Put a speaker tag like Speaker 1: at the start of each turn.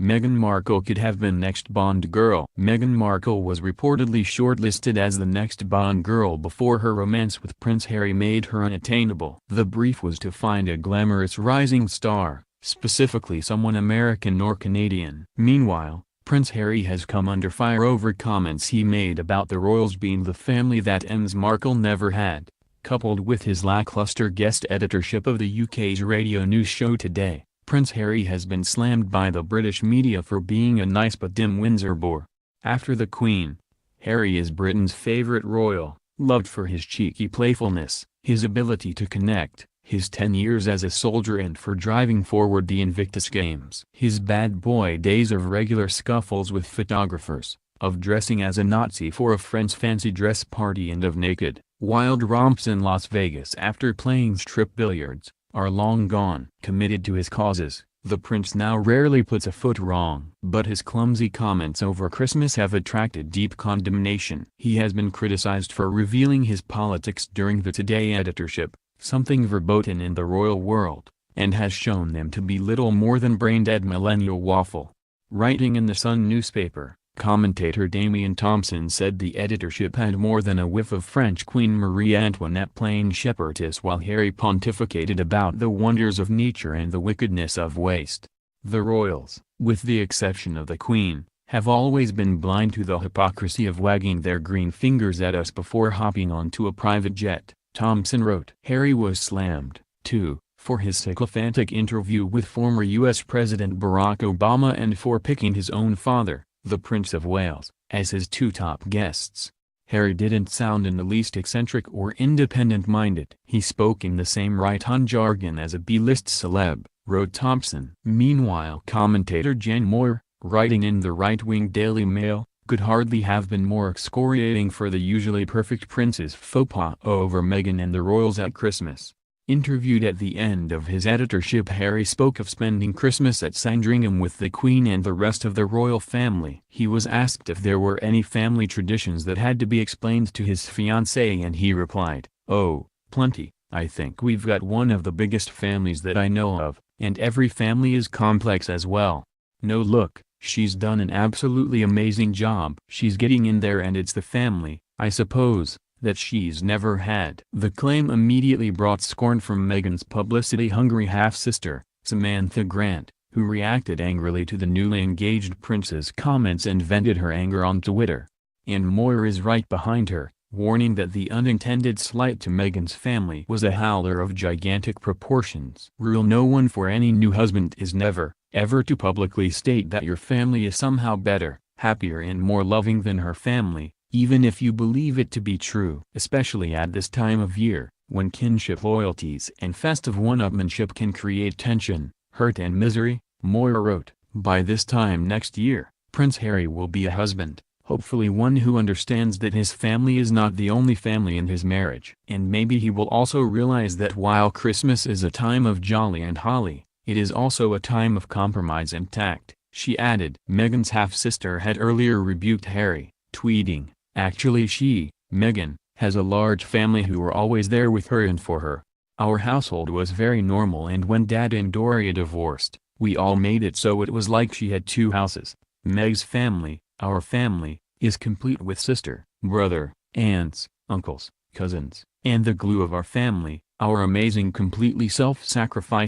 Speaker 1: Meghan Markle could have been next Bond girl. Meghan Markle was reportedly shortlisted as the next Bond girl before her romance with Prince Harry made her unattainable. The brief was to find a glamorous rising star, specifically someone American or Canadian. Meanwhile, Prince Harry has come under fire over comments he made about the royals being the family that Ms. Markle never had, coupled with his lackluster guest editorship of the UK's radio news show Today. Prince Harry has been slammed by the British media for being a nice but dim Windsor bore. After the Queen, Harry is Britain's favourite royal, loved for his cheeky playfulness, his ability to connect, his 10 years as a soldier and for driving forward the Invictus Games. His bad boy days of regular scuffles with photographers, of dressing as a Nazi for a friend's fancy dress party and of naked, wild romps in Las Vegas after playing strip billiards, are long gone. Committed to his causes, the prince now rarely puts a foot wrong. But his clumsy comments over Christmas have attracted deep condemnation. He has been criticized for revealing his politics during the Today editorship, something verboten in the royal world, and has shown them to be little more than brain-dead millennial waffle. Writing in the Sun newspaper, commentator Damian Thompson said the editorship had more than a whiff of French Queen Marie Antoinette playing shepherdess while Harry pontificated about the wonders of nature and the wickedness of waste. The royals, with the exception of the Queen, have always been blind to the hypocrisy of wagging their green fingers at us before hopping onto a private jet, Thompson wrote. Harry was slammed, too, for his sycophantic interview with former U.S. President Barack Obama and for picking his own father, the Prince of Wales, as his two top guests. Harry didn't sound in the least eccentric or independent-minded. He spoke in the same right-on jargon as a B-list celeb, wrote Thompson. Meanwhile, commentator Jen Moore, writing in the right-wing Daily Mail, could hardly have been more excoriating for the usually perfect prince's faux pas over Meghan and the royals at Christmas. Interviewed at the end of his editorship, Harry spoke of spending Christmas at Sandringham with the Queen and the rest of the royal family. He was asked if there were any family traditions that had to be explained to his fiancée and he replied, "Oh, plenty. I think we've got one of the biggest families that I know of, and every family is complex as well. No, look, she's done an absolutely amazing job. She's getting in there and it's the family, I suppose, that she's never had." The claim immediately brought scorn from Meghan's publicity-hungry half-sister, Samantha Grant, who reacted angrily to the newly engaged prince's comments and vented her anger on Twitter. And Moore is right behind her, warning that the unintended slight to Meghan's family was a howler of gigantic proportions. Rule no one for any new husband is never, ever to publicly state that your family is somehow better, happier and more loving than her family, even if you believe it to be true. Especially at this time of year, when kinship loyalties and festive one-upmanship can create tension, hurt and misery, Moore wrote. By this time next year, Prince Harry will be a husband, hopefully one who understands that his family is not the only family in his marriage. And maybe he will also realize that while Christmas is a time of jolly and holly, it is also a time of compromise and tact, she added. Meghan's half-sister had earlier rebuked Harry, tweeting, "Actually she, Meghan, has a large family who were always there with her and for her. Our household was very normal and when Dad and Doria divorced, we all made it so it was like she had two houses. Meg's family, our family, is complete with sister, brother, aunts, uncles, cousins, and the glue of our family, our amazing completely self-sacrifice